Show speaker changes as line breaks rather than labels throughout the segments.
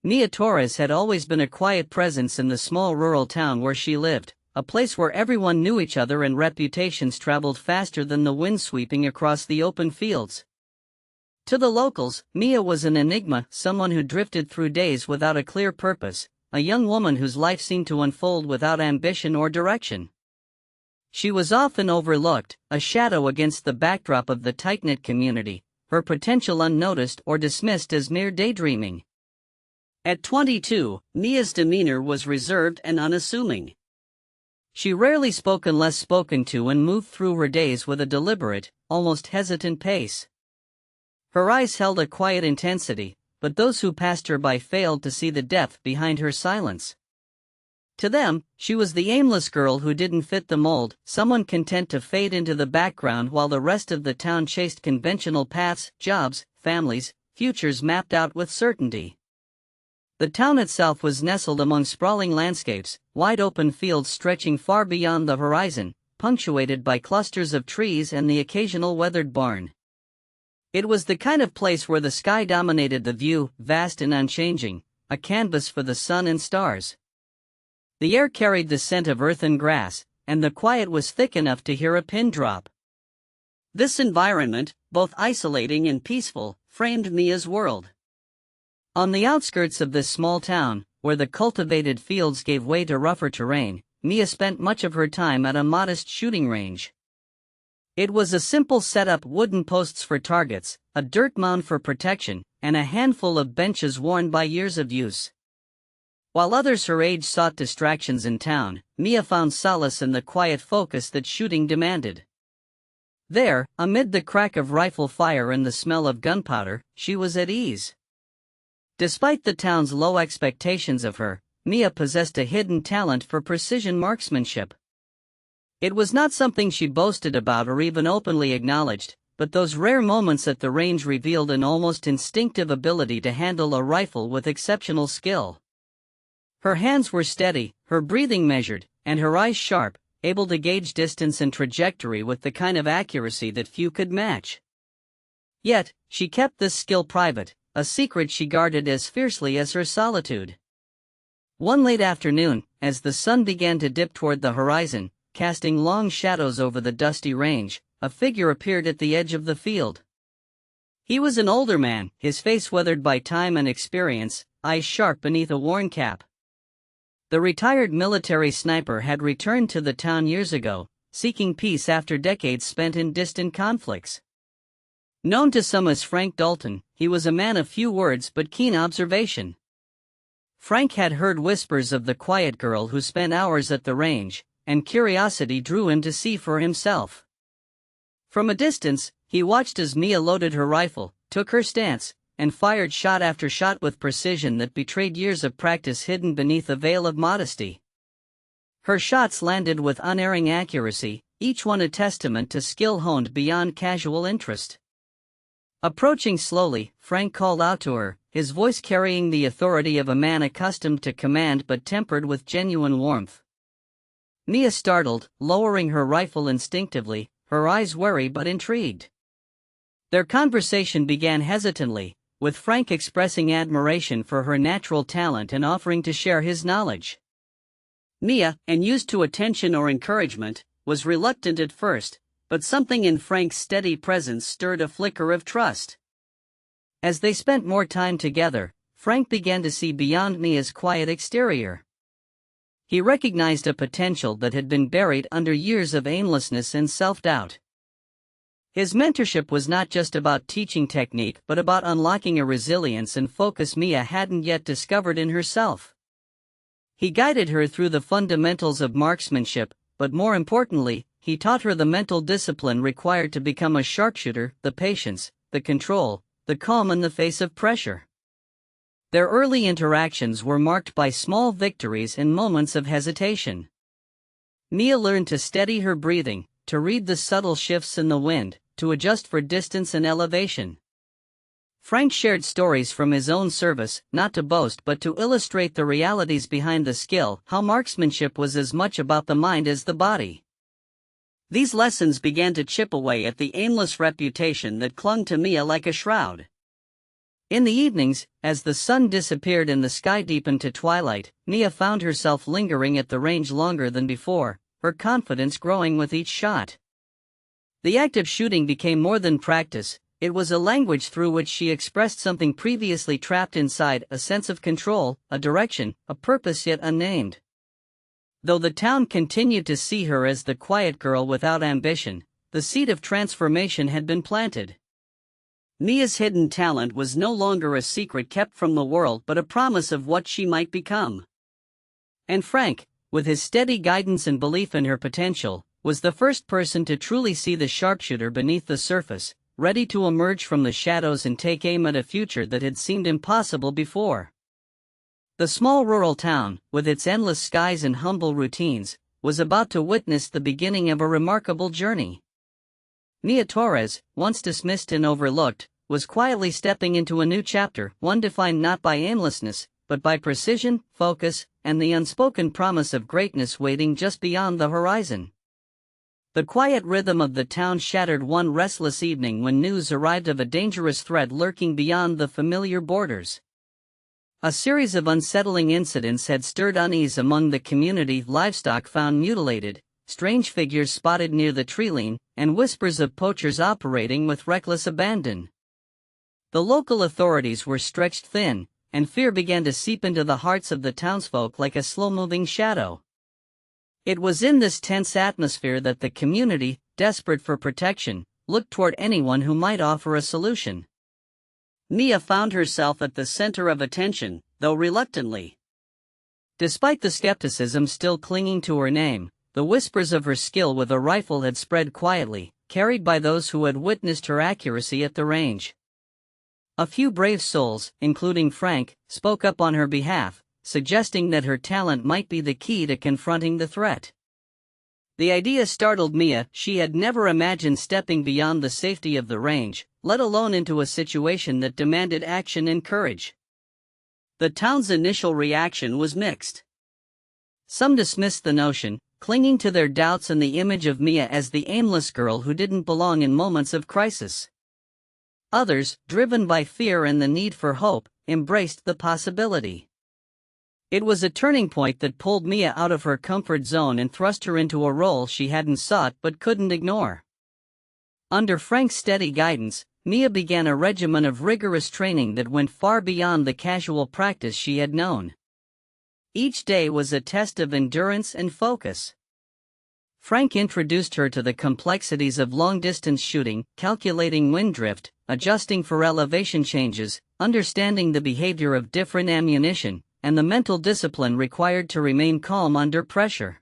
Mia Torres had always been a quiet presence in the small rural town where she lived, a place where everyone knew each other and reputations traveled faster than the wind sweeping across the open fields. To the locals, Mia was an enigma, someone who drifted through days without a clear purpose, a young woman whose life seemed to unfold without ambition or direction. She was often overlooked, a shadow against the backdrop of the tight-knit community, her potential unnoticed or dismissed as mere daydreaming. At 22, Mia's demeanor was reserved and unassuming. She rarely spoke unless spoken to and moved through her days with a deliberate, almost hesitant pace. Her eyes held a quiet intensity, but those who passed her by failed to see the depth behind her silence. To them, she was the aimless girl who didn't fit the mold, someone content to fade into the background while the rest of the town chased conventional paths, jobs, families, futures mapped out with certainty. The town itself was nestled among sprawling landscapes, wide open fields stretching far beyond the horizon, punctuated by clusters of trees and the occasional weathered barn. It was the kind of place where the sky dominated the view, vast and unchanging, a canvas for the sun and stars. The air carried the scent of earth and grass, and the quiet was thick enough to hear a pin drop. This environment, both isolating and peaceful, framed Mia's world. On the outskirts of this small town, where the cultivated fields gave way to rougher terrain, Mia spent much of her time at a modest shooting range. It was a simple setup: wooden posts for targets, a dirt mound for protection, and a handful of benches worn by years of use. While others her age sought distractions in town, Mia found solace in the quiet focus that shooting demanded. There, amid the crack of rifle fire and the smell of gunpowder, she was at ease. Despite the town's low expectations of her, Mia possessed a hidden talent for precision marksmanship. It was not something she boasted about or even openly acknowledged, but those rare moments at the range revealed an almost instinctive ability to handle a rifle with exceptional skill. Her hands were steady, her breathing measured, and her eyes sharp, able to gauge distance and trajectory with the kind of accuracy that few could match. Yet, she kept this skill private, a secret she guarded as fiercely as her solitude. One late afternoon, as the sun began to dip toward the horizon, casting long shadows over the dusty range, a figure appeared at the edge of the field. He was an older man, his face weathered by time and experience, eyes sharp beneath a worn cap. The retired military sniper had returned to the town years ago, seeking peace after decades spent in distant conflicts. Known to some as Frank Dalton, he was a man of few words but keen observation. Frank had heard whispers of the quiet girl who spent hours at the range, and curiosity drew him to see for himself. From a distance, he watched as Mia loaded her rifle, took her stance, and fired shot after shot with precision that betrayed years of practice hidden beneath a veil of modesty. Her shots landed with unerring accuracy, each one a testament to skill honed beyond casual interest. Approaching slowly, Frank called out to her, his voice carrying the authority of a man accustomed to command but tempered with genuine warmth. Mia startled, lowering her rifle instinctively, her eyes wary but intrigued. Their conversation began hesitantly, with Frank expressing admiration for her natural talent and offering to share his knowledge. Mia, unused to attention or encouragement, was reluctant at first, but something in Frank's steady presence stirred a flicker of trust. As they spent more time together, Frank began to see beyond Mia's quiet exterior. He recognized a potential that had been buried under years of aimlessness and self-doubt. His mentorship was not just about teaching technique but about unlocking a resilience and focus Mia hadn't yet discovered in herself. He guided her through the fundamentals of marksmanship, but more importantly, he taught her the mental discipline required to become a sharpshooter, the patience, the control, the calm in the face of pressure. Their early interactions were marked by small victories and moments of hesitation. Mia learned to steady her breathing, to read the subtle shifts in the wind, to adjust for distance and elevation. Frank shared stories from his own service, not to boast but to illustrate the realities behind the skill, how marksmanship was as much about the mind as the body. These lessons began to chip away at the aimless reputation that clung to Mia like a shroud. In the evenings, as the sun disappeared and the sky deepened to twilight, Mia found herself lingering at the range longer than before, her confidence growing with each shot. The act of shooting became more than practice, it was a language through which she expressed something previously trapped inside, a sense of control, a direction, a purpose yet unnamed. Though the town continued to see her as the quiet girl without ambition, the seed of transformation had been planted. Mia's hidden talent was no longer a secret kept from the world but a promise of what she might become. And Frank, with his steady guidance and belief in her potential, was the first person to truly see the sharpshooter beneath the surface, ready to emerge from the shadows and take aim at a future that had seemed impossible before. The small rural town, with its endless skies and humble routines, was about to witness the beginning of a remarkable journey. Mia Torres, once dismissed and overlooked, was quietly stepping into a new chapter, one defined not by aimlessness, but by precision, focus, and the unspoken promise of greatness waiting just beyond the horizon. The quiet rhythm of the town shattered one restless evening when news arrived of a dangerous threat lurking beyond the familiar borders. A series of unsettling incidents had stirred unease among the community, livestock found mutilated, strange figures spotted near the treeline, and whispers of poachers operating with reckless abandon. The local authorities were stretched thin, and fear began to seep into the hearts of the townsfolk like a slow-moving shadow. It was in this tense atmosphere that the community, desperate for protection, looked toward anyone who might offer a solution. Mia found herself at the center of attention, though reluctantly. Despite the skepticism still clinging to her name, the whispers of her skill with a rifle had spread quietly, carried by those who had witnessed her accuracy at the range. A few brave souls, including Frank, spoke up on her behalf, suggesting that her talent might be the key to confronting the threat. The idea startled Mia. She had never imagined stepping beyond the safety of the range, let alone into a situation that demanded action and courage. The town's initial reaction was mixed. Some dismissed the notion, clinging to their doubts and the image of Mia as the aimless girl who didn't belong in moments of crisis. Others, driven by fear and the need for hope, embraced the possibility. It was a turning point that pulled Mia out of her comfort zone and thrust her into a role she hadn't sought but couldn't ignore. Under Frank's steady guidance, Mia began a regimen of rigorous training that went far beyond the casual practice she had known. Each day was a test of endurance and focus. Frank introduced her to the complexities of long-distance shooting, calculating wind drift, adjusting for elevation changes, understanding the behavior of different ammunition, and the mental discipline required to remain calm under pressure.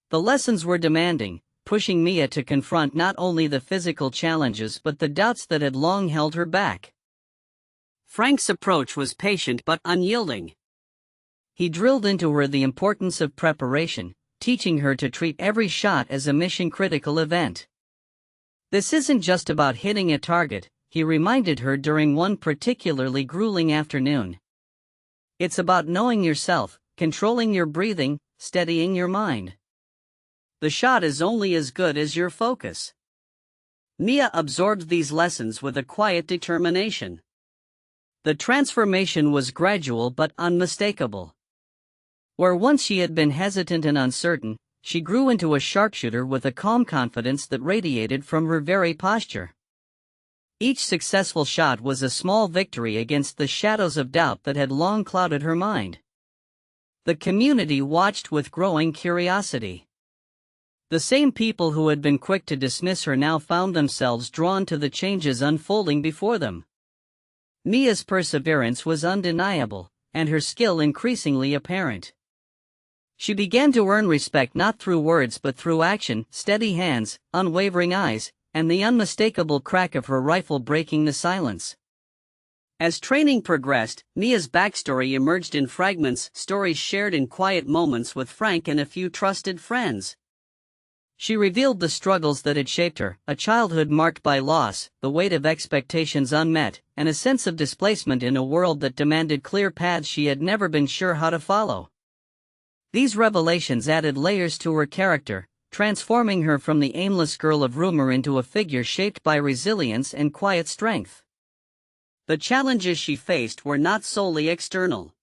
The lessons were demanding, pushing Mia to confront not only the physical challenges but the doubts that had long held her back. Frank's approach was patient but unyielding. He drilled into her the importance of preparation, teaching her to treat every shot as a mission-critical event. This isn't just about hitting a target, he reminded her during one particularly grueling afternoon. It's about knowing yourself, controlling your breathing, steadying your mind. The shot is only as good as your focus. Mia absorbed these lessons with a quiet determination. The transformation was gradual but unmistakable. Where once she had been hesitant and uncertain, she grew into a sharpshooter with a calm confidence that radiated from her very posture. Each successful shot was a small victory against the shadows of doubt that had long clouded her mind. The community watched with growing curiosity. The same people who had been quick to dismiss her now found themselves drawn to the changes unfolding before them. Mia's perseverance was undeniable, and her skill increasingly apparent. She began to earn respect not through words but through action, steady hands, unwavering eyes, and the unmistakable crack of her rifle breaking the silence. As training progressed, Mia's backstory emerged in fragments, stories shared in quiet moments with Frank and a few trusted friends. She revealed the struggles that had shaped her, a childhood marked by loss, the weight of expectations unmet, and a sense of displacement in a world that demanded clear paths she had never been sure how to follow. These revelations added layers to her character, transforming her from the aimless girl of rumor into a figure shaped by resilience and quiet strength. The challenges she faced were not solely external.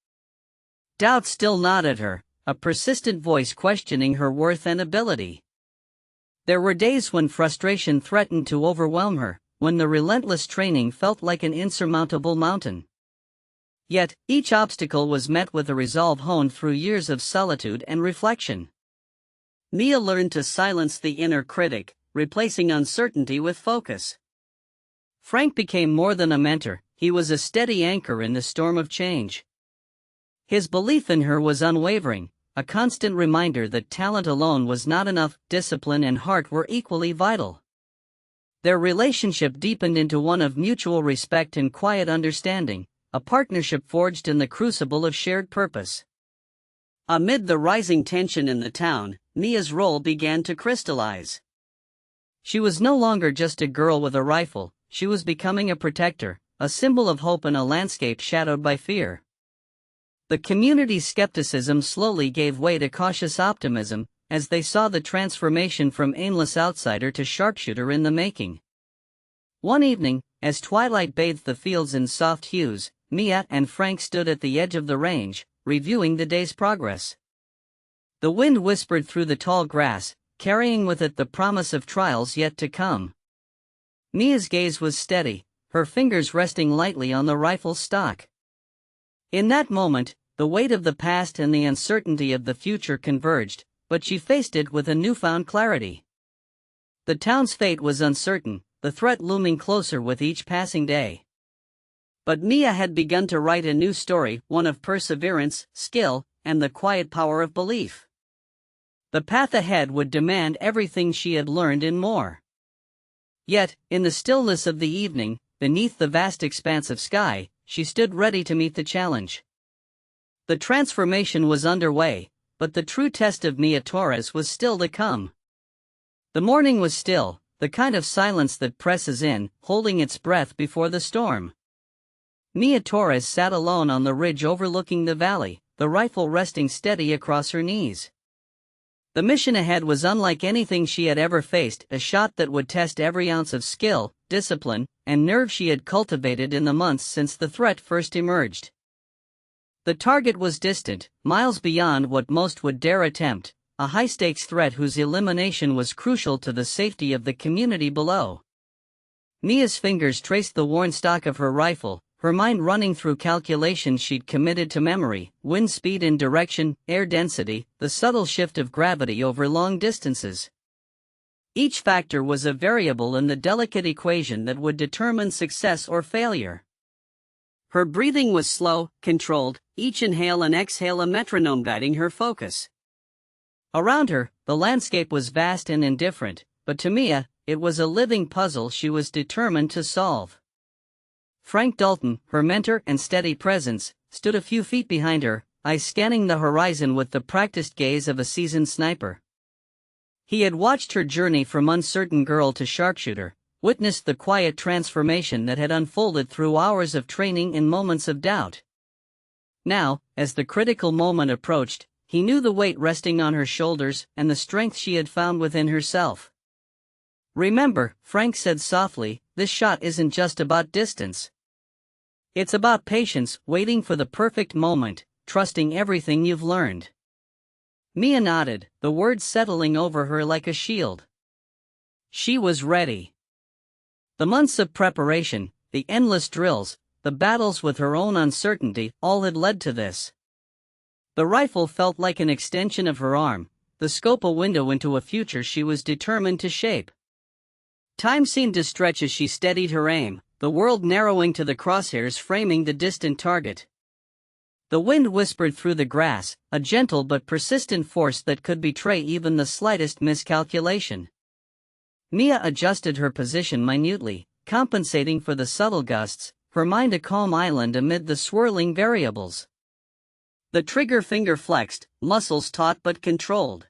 Doubt still gnawed at her, a persistent voice questioning her worth and ability. There were days when frustration threatened to overwhelm her, when the relentless training felt like an insurmountable mountain. Yet, each obstacle was met with a resolve honed through years of solitude and reflection. Mia learned to silence the inner critic, replacing uncertainty with focus. Frank became more than a mentor, he was a steady anchor in the storm of change. His belief in her was unwavering, a constant reminder that talent alone was not enough, discipline and heart were equally vital. Their relationship deepened into one of mutual respect and quiet understanding, a partnership forged in the crucible of shared purpose. Amid the rising tension in the town, Mia's role began to crystallize. She was no longer just a girl with a rifle, she was becoming a protector, a symbol of hope in a landscape shadowed by fear. The community's skepticism slowly gave way to cautious optimism, as they saw the transformation from aimless outsider to sharpshooter in the making. One evening, as twilight bathed the fields in soft hues, Mia and Frank stood at the edge of the range, reviewing the day's progress. The wind whispered through the tall grass, carrying with it the promise of trials yet to come. Mia's gaze was steady, her fingers resting lightly on the rifle's stock. In that moment, the weight of the past and the uncertainty of the future converged, but she faced it with a newfound clarity. The town's fate was uncertain, the threat looming closer with each passing day. But Mia had begun to write a new story, one of perseverance, skill, and the quiet power of belief. The path ahead would demand everything she had learned and more. Yet, in the stillness of the evening, beneath the vast expanse of sky, she stood ready to meet the challenge. The transformation was underway, but the true test of Mia Torres was still to come. The morning was still, the kind of silence that presses in, holding its breath before the storm. Mia Torres sat alone on the ridge overlooking the valley, the rifle resting steady across her knees. The mission ahead was unlike anything she had ever faced, a shot that would test every ounce of skill, discipline, and nerve she had cultivated in the months since the threat first emerged. The target was distant, miles beyond what most would dare attempt, a high-stakes threat whose elimination was crucial to the safety of the community below. Mia's fingers traced the worn stock of her rifle, her mind running through calculations she'd committed to memory: wind speed and direction, air density, the subtle shift of gravity over long distances. Each factor was a variable in the delicate equation that would determine success or failure. Her breathing was slow, controlled, each inhale and exhale a metronome guiding her focus. Around her, the landscape was vast and indifferent, but to Mia, it was a living puzzle she was determined to solve. Frank Dalton, her mentor and steady presence, stood a few feet behind her, eyes scanning the horizon with the practiced gaze of a seasoned sniper. He had watched her journey from uncertain girl to sharpshooter, witnessed the quiet transformation that had unfolded through hours of training and moments of doubt. Now, as the critical moment approached, he knew the weight resting on her shoulders and the strength she had found within herself. "Remember," Frank said softly, "this shot isn't just about distance. It's about patience, waiting for the perfect moment, trusting everything you've learned." Mia nodded, the words settling over her like a shield. She was ready. The months of preparation, the endless drills, the battles with her own uncertainty, all had led to this. The rifle felt like an extension of her arm, the scope a window into a future she was determined to shape. Time seemed to stretch as she steadied her aim, the world narrowing to the crosshairs framing the distant target. The wind whispered through the grass, a gentle but persistent force that could betray even the slightest miscalculation. Mia adjusted her position minutely, compensating for the subtle gusts, her mind a calm island amid the swirling variables. The trigger finger flexed, muscles taut but controlled.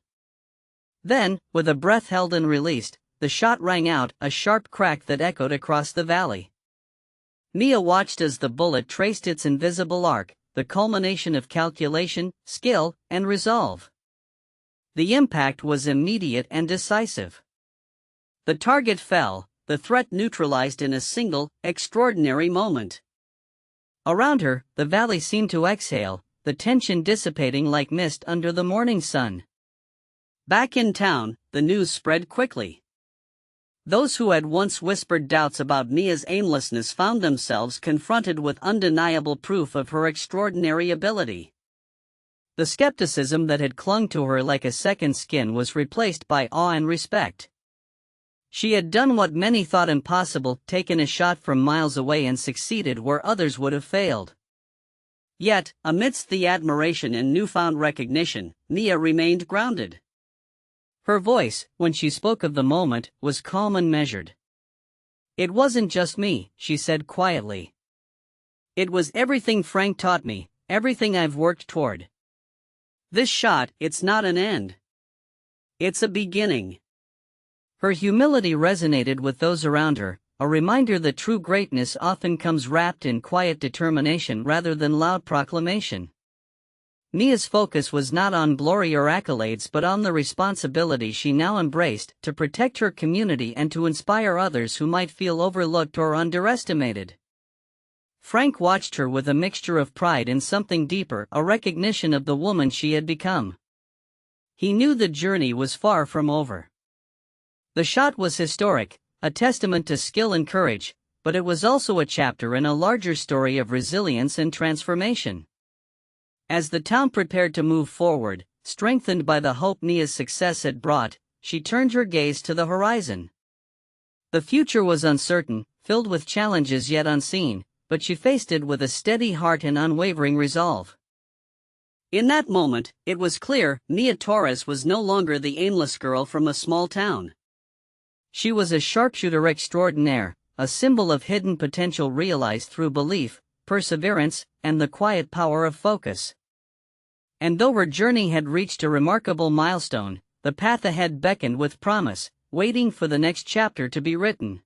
Then, with a breath held and released, the shot rang out, a sharp crack that echoed across the valley. Mia watched as the bullet traced its invisible arc, the culmination of calculation, skill, and resolve. The impact was immediate and decisive. The target fell, the threat neutralized in a single, extraordinary moment. Around her, the valley seemed to exhale, the tension dissipating like mist under the morning sun. Back in town, the news spread quickly. Those who had once whispered doubts about Mia's aimlessness found themselves confronted with undeniable proof of her extraordinary ability. The skepticism that had clung to her like a second skin was replaced by awe and respect. She had done what many thought impossible, taken a shot from miles away and succeeded where others would have failed. Yet, amidst the admiration and newfound recognition, Mia remained grounded. Her voice, when she spoke of the moment, was calm and measured. "It wasn't just me," she said quietly. "It was everything Frank taught me, everything I've worked toward. This shot, it's not an end. It's a beginning." Her humility resonated with those around her, a reminder that true greatness often comes wrapped in quiet determination rather than loud proclamation. Mia's focus was not on glory or accolades but on the responsibility she now embraced to protect her community and to inspire others who might feel overlooked or underestimated. Frank watched her with a mixture of pride and something deeper, a recognition of the woman she had become. He knew the journey was far from over. The shot was historic, a testament to skill and courage, but it was also a chapter in a larger story of resilience and transformation. As the town prepared to move forward, strengthened by the hope Mia's success had brought, she turned her gaze to the horizon. The future was uncertain, filled with challenges yet unseen, but she faced it with a steady heart and unwavering resolve. In that moment, it was clear Mia Torres was no longer the aimless girl from a small town. She was a sharpshooter extraordinaire, a symbol of hidden potential realized through belief, perseverance, and the quiet power of focus. And though her journey had reached a remarkable milestone, the path ahead beckoned with promise, waiting for the next chapter to be written.